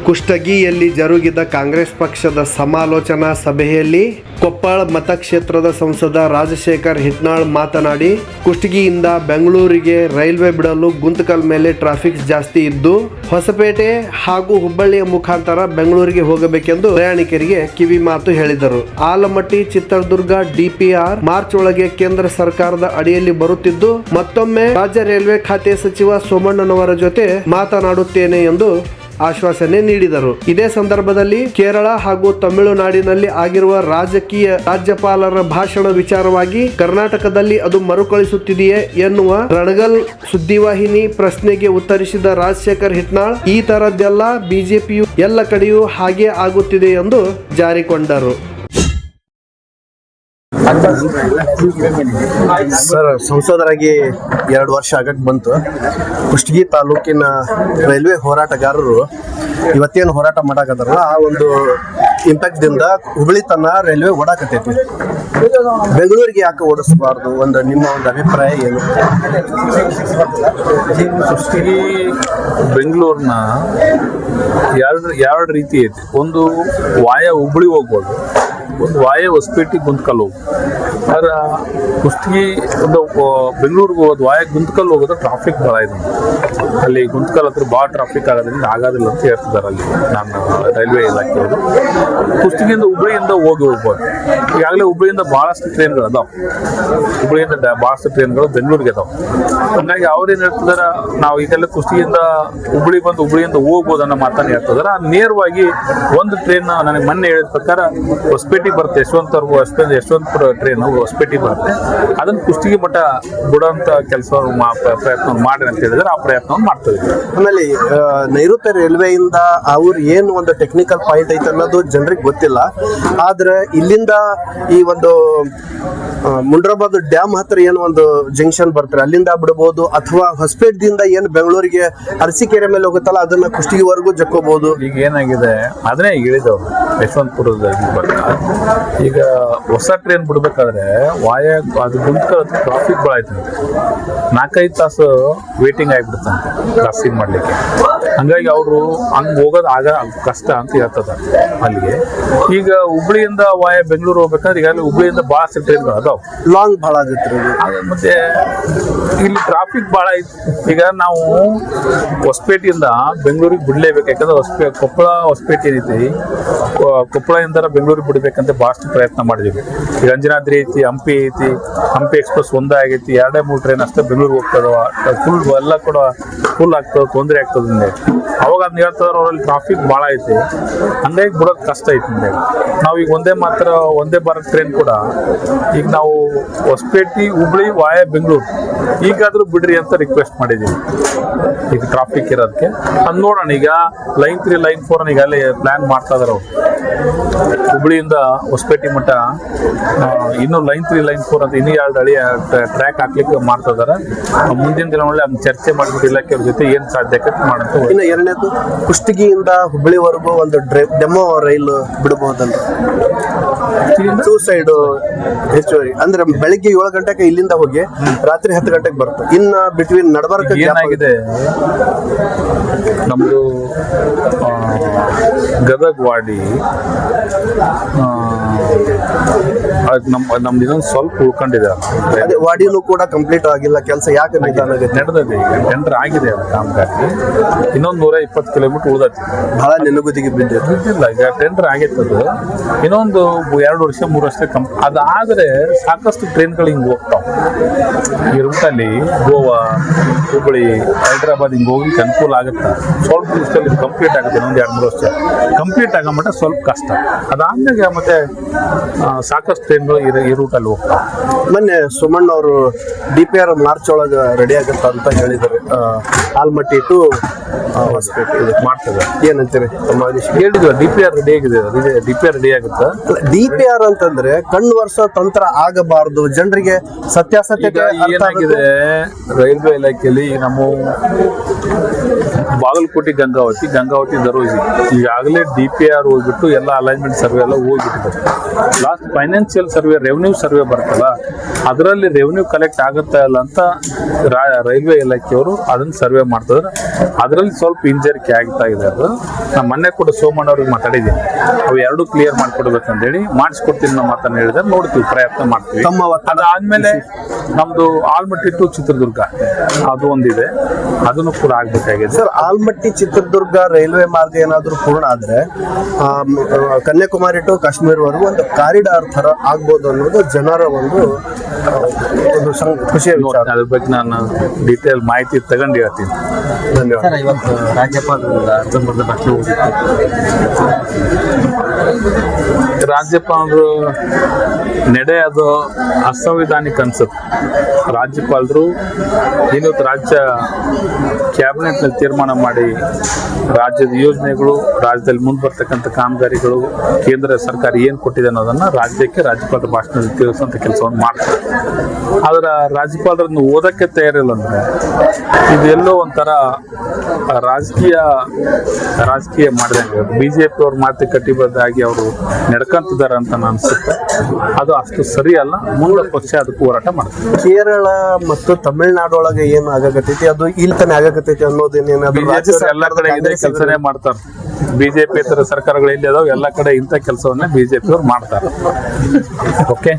ಕುಷ್ಟಗಿಯಲ್ಲಿ ಜರುಗಿದ ಕಾಂಗ್ರೆಸ್ ಪಕ್ಷದ ಸಮಾಲೋಚನಾ ಸಭೆಯಲ್ಲಿ ಕೊಪ್ಪಳ ಮತಕ್ಷೇತ್ರದ ಸಂಸದ ರಾಜಶೇಖರ್ ಹಿಟ್ನಾಳ್ ಮಾತನಾಡಿ, ಕುಷ್ಟಗಿಯಿಂದ ಬೆಂಗಳೂರಿಗೆ ರೈಲ್ವೆ ಬಿಡಲು ಗುಂತಕಲ್ ಮೇಲೆ ಟ್ರಾಫಿಕ್ ಜಾಸ್ತಿ ಇದ್ದು ಹೊಸಪೇಟೆ ಹಾಗೂ ಹುಬ್ಬಳ್ಳಿಯ ಮುಖಾಂತರ ಬೆಂಗಳೂರಿಗೆ ಹೋಗಬೇಕೆಂದು ಪ್ರಯಾಣಿಕರಿಗೆ ಕಿವಿ ಮಾತು ಹೇಳಿದರು. ಆಲಮಟ್ಟಿ ಚಿತ್ರದುರ್ಗ ಡಿಪಿಆರ್ ಮಾರ್ಚ್ ಒಳಗೆ ಕೇಂದ್ರ ಸರ್ಕಾರದ ಅಡಿಯಲ್ಲಿ ಬರುತ್ತಿದ್ದು ಮತ್ತೊಮ್ಮೆ ರಾಜ್ಯ ರೈಲ್ವೆ ಖಾತೆ ಸಚಿವ ಸೋಮಣ್ಣನವರ ಜೊತೆ ಮಾತನಾಡುತ್ತೇನೆ ಎಂದು ಆಶ್ವಾಸನೆ ನೀಡಿದರು. ಇದೇ ಸಂದರ್ಭದಲ್ಲಿ ಕೇರಳ ಹಾಗೂ ತಮಿಳುನಾಡಿನಲ್ಲಿ ಆಗಿರುವ ರಾಜ್ಯಪಾಲರ ಭಾಷಣ ವಿಚಾರವಾಗಿ ಕರ್ನಾಟಕದಲ್ಲಿ ಅದು ಮರುಕಳಿಸುತ್ತಿದೆಯೇ ಎನ್ನುವ ರಣಗಲ್ ಸುದ್ದಿವಾಹಿನಿ ಪ್ರಶ್ನೆಗೆ ಉತ್ತರಿಸಿದ ರಾಜಶೇಖರ್ ಹಿಟ್ನಾಳ್, ಈ ತರದ್ದೆಲ್ಲ ಬಿಜೆಪಿಯು ಎಲ್ಲ ಕಡೆಯೂ ಹಾಗೆ ಆಗುತ್ತಿದೆ ಎಂದು ಜಾರಿಕೊಂಡರು. ಸರ್, ಸಂಸದರಾಗಿ 2 ವರ್ಷ ಆಗಕ್ಕೆ ಬಂತು. ಕುಷ್ಟಗಿ ತಾಲೂಕಿನ ರೈಲ್ವೆ ಹೋರಾಟಗಾರರು ಇವತ್ತೇನು ಹೋರಾಟ ಮಾಡಾಕತ್ತಾರಲ್ಲ, ಆ ಒಂದು ಇಂಪ್ಯಾಕ್ಟ್ ದಿಂದ ಹುಬ್ಬಳ್ಳಿ ತನ ರೈಲ್ವೆ ಓಡಾಕತ್ತೈತಿ. ಬೆಂಗಳೂರಿಗೆ ಯಾಕೆ ಓಡಿಸಬಾರ್ದು? ನಿಮ್ಮ ಒಂದು ಅಭಿಪ್ರಾಯ ಏನು? ಕುಷ್ಟಗಿ ಬೆಂಗಳೂರಿನ ಎರಡು ರೀತಿ ಐತಿ. ಒಂದು ವಾಯ ಹುಬ್ಬಳ್ಳಿ ಹೋಗ್ಬೋದು, ಒಂದು ವಾಯ ಹೊಸಪೇಟೆ ಗುಂತಕಲ್ ಹೋಗ್ಬೋದು. ಆದ್ರೆ ಕುಷ್ಟಗಿ ಒಂದು ಬೆಂಗಳೂರಿಗೆ ಹೋಗೋದು ವಾಯ ಗುಂತಕಲ್ ಹೋಗೋದು ಟ್ರಾಫಿಕ್ ಭಾಳ ಇದೆ. ಅಲ್ಲಿ ಗುಂತಕಲ್ ಹತ್ರ ಭಾಳ ಟ್ರಾಫಿಕ್ ಆಗೋದ್ರಿಂದ ಆಗೋದಿಲ್ಲ ಅಂತ ಹೇಳ್ತಿದ್ದಾರೆ ಅಲ್ಲಿ ನಾನು ರೈಲ್ವೆ ಇಲಾಖೆಯವರು. ಕುಷ್ಟಗಿಯಿಂದ ಹುಬ್ಬಳ್ಳಿಯಿಂದ ಹೋಗ್ಬೋದು. ಈಗಾಗಲೇ ಹುಬ್ಬಳ್ಳಿಯಿಂದ ಭಾಳಷ್ಟು ಟ್ರೈನ್ಗಳು ಅದಾವೆ. ಹುಬ್ಬಳ್ಳಿಯಿಂದ ಭಾಳಷ್ಟು ಟ್ರೈನ್ಗಳು ಬೆಂಗಳೂರಿಗೆ ಅದಾವೆ. ಹಂಗಾಗಿ ಅವ್ರೇನು ಹೇಳ್ತಿದಾರ, ನಾವು ಈಗೆಲ್ಲ ಕುಷ್ಟಗಿಯಿಂದ ಹುಬ್ಬಳ್ಳಿ ಬಂದು ಹುಬ್ಬಳ್ಳಿಯಿಂದ ಹೋಗ್ಬೋದು ಅನ್ನೋ ಮಾತನ್ನು ಹೇಳ್ತಿದಾರೆ. ನೇರವಾಗಿ ಒಂದು ಟ್ರೈನ್ ನನಗೆ ಮೊನ್ನೆ ಹೇಳಿದ ಪ್ರಕಾರ ಹೊಸಪೇಟೆಗೆ ಬರುತ್ತೆ, ಯಶವಂತಪುರ ಟ್ರೈನ್ ಹೊಸಪೇಟೆಗೆ ಬರುತ್ತೆ. ಅದನ್ನು ಕುಷ್ಟಗಿ ಮಠ ಬಿಡೋಂಥ ಕೆಲಸ ಪ್ರಯತ್ನ ಮಾಡಿ ಅಂತ ಹೇಳಿದ್ರೆ ಆ ಪ್ರಯತ್ನವನ್ನು ಮಾಡ್ತದೆ. ಆಮೇಲೆ ನೈಋತ್ಯ ರೈಲ್ವೆಯಿಂದ ಅವ್ರು ಏನು ಒಂದು ಟೆಕ್ನಿಕಲ್ ಪಾಯಿಂಟ್ ಐತೆ ಅನ್ನೋದು ಜನರಿಗೆ ಗೊತ್ತಿಲ್ಲ. ಆದ್ರೆ ಇಲ್ಲಿಂದ ಈ ಒಂದು ಮುಂಡ್ರಾಬಾದ್ ಡ್ಯಾಮ್ ಹತ್ರ ಏನು ಒಂದು ಜಂಕ್ಷನ್ ಬರ್ತಾರೆ, ಅಲ್ಲಿಂದ ಬಿಡಬಹುದು. ಅಥವಾ ಹೊಸಪೇಟದಿಂದ ಏನು ಬೆಂಗಳೂರಿಗೆ ಅರಸೀಕೆರೆ ಮೇಲೆ ಹೋಗುತ್ತಲ್ಲ, ಅದನ್ನ ಕುಷ್ಟಗಿವರೆಗೂ ಜಕ್ಕೋಬಹುದು. ಈಗ ಏನಾಗಿದೆ ಅದನ್ನೇ ಹೇಳಿದವ್ರು ಯಶವಂತಪುರದ ಈಗ ಹೊಸ ಟ್ರೈನ್ ಬಿಡ್ಬೇಕಾದ್ರೆ ವಾಯ ಅದು ಗುಂತಕಲ್ ಟ್ರಾಫಿಕ್ ಭಾಳ ಆಯ್ತು. 4-5 ತಾಸು ವೇಟಿಂಗ್ ಆಗಿಬಿಡುತ್ತಂತೆ ಕ್ರಾಸಿಂಗ್ ಮಾಡ್ಲಿಕ್ಕೆ. ಹಂಗಾಗಿ ಅವರು ಹಂಗೆ ಹೋಗೋದು ಆಗ ಕಷ್ಟ ಅಂತ ಹೇಳ್ತದ ಅಲ್ಲಿಗೆ. ಈಗ ಹುಬ್ಬಳ್ಳಿಯಿಂದ ವಾಯ ಬೆಂಗಳೂರು ಹೋಗ್ಬೇಕಾದ್ರೆ ಈಗಾಗಲೇ ಹುಬ್ಬಳ್ಳಿಯಿಂದ ಭಾಳಷ್ಟು ಟ್ರೈನ್ಗಳು ಅದಾವ, ಲಾಂಗ್ ಭಾಳ ಆಗತ್ತೆ. ಮತ್ತೆ ಇಲ್ಲಿ ಟ್ರಾಫಿಕ್ ಭಾಳ ಐತಿ. ಈಗ ನಾವು ಹೊಸಪೇಟೆಯಿಂದ ಬೆಂಗಳೂರಿಗೆ ಬಿಡ್ಲೇಬೇಕು. ಯಾಕಂದ್ರೆ ಕೊಪ್ಪಳ ಹೊಸಪೇಟೆ ಏನೈತಿ, ಕೊಪ್ಪಳದಿಂದ ಬೆಂಗಳೂರಿಗೆ ಬಿಡ್ಬೇಕಂತ ಭಾಳಷ್ಟು ಪ್ರಯತ್ನ ಮಾಡಿದೀವಿ. ಈಗ ಅಂಜನಾದ್ರಿ ಐತಿ, ಹಂಪಿ ಐತಿ, ಹಂಪಿ ಎಕ್ಸ್ಪ್ರೆಸ್ ಒಂದೇ ಆಗೈತಿ. 2-3 ಟ್ರೈನ್ ಅಷ್ಟೇ ಬೆಂಗಳೂರಿಗೆ ಹೋಗ್ತದವ. ಫುಲ್ ಎಲ್ಲ ಕೂಡ ಫುಲ್ ಆಗ್ತದೆ, ತೊಂದರೆ ಆಗ್ತದೆ. ಅವಾಗ ಅದನ್ನ ಹೇಳ್ತಾರ ಅವರಲ್ಲಿ ಟ್ರಾಫಿಕ್ ಭಾಳ ಐತಿ, ಹಂಗಾಗಿ ಬಿಡೋದು ಕಷ್ಟ ಐತಿ. ನಾವು ಈಗ ಒಂದೇ ಭಾರತ್ ಟ್ರೈನ್ ಕೂಡ ಈಗ ನಾವು ಹೊಸಪೇಟೆ ಹುಬ್ಬಳ್ಳಿ ವಾಯ ಬೆಂಗಳೂರು ಈಗಾದ್ರೂ ಬಿಡ್ರಿ ಅಂತ ರಿಕ್ವೆಸ್ಟ್ ಮಾಡಿದ್ದೀವಿ. ಈಗ ಟ್ರಾಫಿಕ್ ಇರೋದಕ್ಕೆ ಅದು ನೋಡೋಣ. ಈಗ ಲೈನ್ 3 ಲೈನ್ 4 ಈಗ ಅಲ್ಲಿ ಪ್ಲಾನ್ ಮಾಡ್ತಾ ಇದಾರೆ ಅವ್ರು. ಹುಬ್ಬಳ್ಳಿಯಿಂದ ಹೊಸಪೇಟೆ ಮಟ್ಟ ಇನ್ನೂ ಲೈನ್ 3 ಲೈನ್ 4 ಅಂತ ಇನ್ನೂ 2 ಹಳಿ ಟ್ರ್ಯಾಕ್ ಹಾಕ್ಲಿಕ್ಕೆ ಮಾಡ್ತಾ ಇದಾರೆ. ಮುಂದಿನ ದಿನಗಳಲ್ಲಿ ಅದನ್ನ ಚರ್ಚೆ ಮಾಡಿಬಿಟ್ಟು ಇಲಾಖೆಯವ್ರ ಜೊತೆ ಏನ್ ಸಾಧ್ಯತೆ ಮಾಡೋಂತ. ಇನ್ನು ಎರಡನೇದು, ಕುಷ್ಟಗಿಯಿಂದ ಹುಬ್ಬಳ್ಳಿವರೆಗೂ ಒಂದು ಡೆಮೋ ರೈಲ್ ಬಿಡಬಹುದಲ್ಲ, ಸೈಡ್ ಹೆಚ್ಚುವರಿ ಅಂದ್ರೆ ಬೆಳಿಗ್ಗೆ 7 ಗಂಟೆಗೆ ಇಲ್ಲಿಂದ ಹೋಗಿ ರಾತ್ರಿ 10 ಗಂಟೆಗೆ ಬರುತ್ತೆ. ಇನ್ನ ಬಿಟ್ವೀನ್ ನಡಬರ್ಕ ಏನಾಗಿದೆ, ನಮ್ದು ಗದಗ ವಾಡಿ ನಮ್ದು ಇದೊಂದು ಸ್ವಲ್ಪ ಉಳ್ಕೊಂಡಿದೆ. ವಾಡಿನೂ ಕೂಡ ಕಂಪ್ಲೀಟ್ ಆಗಿಲ್ಲ ಕೆಲಸ. ಯಾಕೆ ನಡೆದಿದೆ, ಈಗ ಟೆಂಡರ್ ಆಗಿದೆ ಅದು ಕಾಮಗಾರಿ. ಇನ್ನೊಂದು 120 ಕಿಲೋಮೀಟರ್ ಉಳ್ದೈತಿ. ಬಹಳ ನೆನಗುದಿಗೆ ಬಿದ್ದಿಲ್ಲ. ಈಗ ಟೆಂಡರ್ ಆಗೈತೆ ಅದು. ಇನ್ನೊಂದು 2 ವರ್ಷ 3 ವರ್ಷ ಅದಾದ್ರೆ ಸಾಕಷ್ಟು ಟ್ರೈನ್ಗಳು ಹಿಂಗೆ ಹೋಗ್ತಾವ. ಈ ರೂಟಲ್ಲಿ ಗೋವಾ, ಹುಬ್ಬಳ್ಳಿ, ಹೈದ್ರಾಬಾದ್ ಹಿಂಗೆ ಹೋಗ್ಲಿಕ್ಕೆ ಅನುಕೂಲ ಆಗುತ್ತೆ. ಸ್ವಲ್ಪ ದಿವಸದಲ್ಲಿ ಕಂಪ್ಲೀಟ್ ಆಗುತ್ತೆ. ಇನ್ನೊಂದು 2-3 ವರ್ಷ ಕಂಪ್ಲೀಟ್ ಆಗೋ ಮಟ್ಟ ಸ್ವಲ್ಪ ಕಷ್ಟ. ಅದಾದ್ಮೇಲೆ ಮತ್ತೆ ಸಾಕಷ್ಟು ಟ್ರೈನ್ಗಳು ಈ ರೂಟಲ್ಲಿ ಹೋಗ್ತಾವೆ. ಮೊನ್ನೆ ಸೋಮಣ್ಣ ಅವರು DPR ಮಾರ್ಚ್ ಒಳಗೆ ರೆಡಿ ಆಗುತ್ತ ಅಂತ ಹೇಳಿದ್ದಾರೆ. ಆಲ್ಮಟ್ಟಿ ಟು ಹೊಸಪೇಟೆ ಇದಕ್ಕೆ ಮಾಡ್ತದೆ. ಏನಂತೀರಿ? ಹೇಳಿದ್ವಿ DPR ರೆಡಿ ಆಗಿದೆ. DPR ರೆಡಿ ಆಗುತ್ತೆ. DPR ಅಂತಂದ್ರೆ ಕಣ್ಣು ವರ್ಷ ತಂತ್ರ ಆಗಬಾರ್ದು, ಜನರಿಗೆ ಸತ್ಯಾಸತ್ಯತೆ ಏನಾಗಿದೆ ರೈಲ್ವೆ ಇಲಾಖೆಯಲ್ಲಿ ನಮ್ಮ ಬಾಗಲಕೋಟೆ ಗಂಗಾವತಿ ಧರು ಬಿಸಿ. ಈಗಾಗಲೇ DPR ಹೋಗ್ಬಿಟ್ಟು ಎಲ್ಲ ಅಲೈನ್ಮೆಂಟ್ ಸರ್ವೆ ಎಲ್ಲ ಹೋಗ್ಬಿಟ್ಟಿದೆ. Last financial survey, revenue survey ಬರ್ತಲ್ಲ, ಅದರಲ್ಲಿ ರೆವೆನ್ಯೂ ಕಲೆಕ್ಟ್ ಆಗುತ್ತಾ ಇಲ್ಲ ಅಂತ ರೈಲ್ವೆ ಇಲಾಖೆಯವರು ಅದನ್ನ ಸರ್ವೆ ಮಾಡ್ತಿದ್ರೆ ಅದರಲ್ಲಿ ಸ್ವಲ್ಪ ಹಿಂಜರಿಕೆ ಆಗ್ತಾ ಇದೆ. ಅದು ನಾನು ಮೊನ್ನೆ ಕೂಡ ಸೋಮಣ್ಣ ಅವ್ರಿಗೆ ಮಾತಾಡಿದ್ದೀನಿ, ಅವು ಎರಡು ಕ್ಲಿಯರ್ ಮಾಡ್ಕೊಡ್ಬೇಕಂತೇಳಿ ಮಾಡಿಸ್ಕೊಡ್ತೀನಿ ನಮ್ಮ ಮಾತನ್ನ ಹೇಳಿದ್ರೆ ನೋಡ್ತೀವಿ, ಪ್ರಯತ್ನ ಮಾಡ್ತೀವಿ. ಅದಾದ್ಮೇಲೆ ನಮ್ದು ಆಲ್ಮಟ್ಟಿ ಟು ಚಿತ್ರದುರ್ಗ ಅದು ಒಂದಿದೆ, ಅದನ್ನು ಕೂಡ ಆಗ್ಬೇಕಾಗಿದೆ. ಸರ್, ಆಲ್ಮಟ್ಟಿ ಚಿತ್ರದುರ್ಗ ರೈಲ್ವೆ ಮಾರ್ಗ ಏನಾದ್ರು ಪೂರ್ಣ ಆದ್ರೆ ಕನ್ಯಾಕುಮಾರಿ ಟು ಕಾಶ್ಮೀರವರೆಗೂ ಒಂದು ಕಾರಿಡಾರ್ ತರ ಆಗ್ಬೋದು ಅನ್ನೋದು ಜನರ ಒಂದು ಖುಷಿಯ ವಿಚಾರ. ಅದ್ರ ಬಗ್ಗೆ ನಾನು ಡೀಟೇಲ್ ಮಾಹಿತಿ ತಗೊಂಡು ಹೇಳ್ತೀನಿ. ಧನ್ಯವಾದ. ಸರ್, ಇವತ್ತು ರಾಜ್ಯಪಾಲರು ಅರ್ಜುನ್ ಭಾಷಣ ರಾಜ್ಯಪಾಲರು ನಡೆ ಅದು ಅಸಂವಿಧಾನಿಕ ಅನ್ಸುತ್ತೆ. ರಾಜ್ಯಪಾಲರು ಇವತ್ತು ರಾಜ್ಯ ಕ್ಯಾಬಿನೆಟ್ ನಲ್ಲಿ ತೀರ್ಮಾನ ಮಾಡಿ ರಾಜ್ಯದ ಯೋಜನೆಗಳು, ರಾಜ್ಯದಲ್ಲಿ ಮುಂದೆ ಬರ್ತಕ್ಕಂಥ ಕಾಮಗಾರಿಗಳು, ಕೇಂದ್ರ ಸರ್ಕಾರ ಏನ್ ಕೊಟ್ಟಿದೆ ಅನ್ನೋದನ್ನ ರಾಜ್ಯಕ್ಕೆ ರಾಜ್ಯಪಾಲರ ಭಾಷಣದಲ್ಲಿ ತಿಳಿಸುವಂತ ಕೆಲಸವನ್ನು ಮಾಡ್ತಾರೆ. ಆದ್ರೆ ರಾಜ್ಯಪಾಲರನ್ನು ಓದಕ್ಕೆ ತಯಾರಿಲ್ಲ ಅಂದ್ರೆ ಇದೆಲ್ಲೋ ಒಂಥರ ರಾಜಕೀಯ ಮಾಡಿದಂಗೆ, ಬಿಜೆಪಿ ಅವ್ರ ಮಾತು ಕಟ್ಟಿಬದ್ಧ ಆಗಿ ಅವರು ನಡ್ಕಂತಿದ್ದಾರೆ ಅಂತ ಅನ್ಸುತ್ತೆ. ಅದು ಅಷ್ಟು ಸರಿ ಅಲ್ಲ. ಮುಂದೆ ಪಕ್ಷ ಅದಕ್ಕೆ ಹೋರಾಟ ಮಾಡ್ತಾರೆ. ಕೇರಳ ಮತ್ತು ತಮಿಳುನಾಡು ಒಳಗೆ ಏನು ಆಗಕತ್ತೈತಿ ಅದು ಇಲ್ಲಿ ತಾನೇ ಆಗಕತ್ತೈತಿ ಅನ್ನೋದೇನೇನಾದ್ರು ಎಲ್ಲ ಕಡೆ ಇದೇ ಕೆಲಸನೇ ಮಾಡ್ತಾರೆ. ಬಿಜೆಪಿ ಇತರ ಸರ್ಕಾರಗಳು ಎಲ್ಲಿ ಅದಾವ ಎಲ್ಲ ಕಡೆ ಇಂಥ ಕೆಲಸವನ್ನೇ ಬಿಜೆಪಿ ಅವ್ರು ಮಾಡ್ತಾರೆ. ಓಕೆ.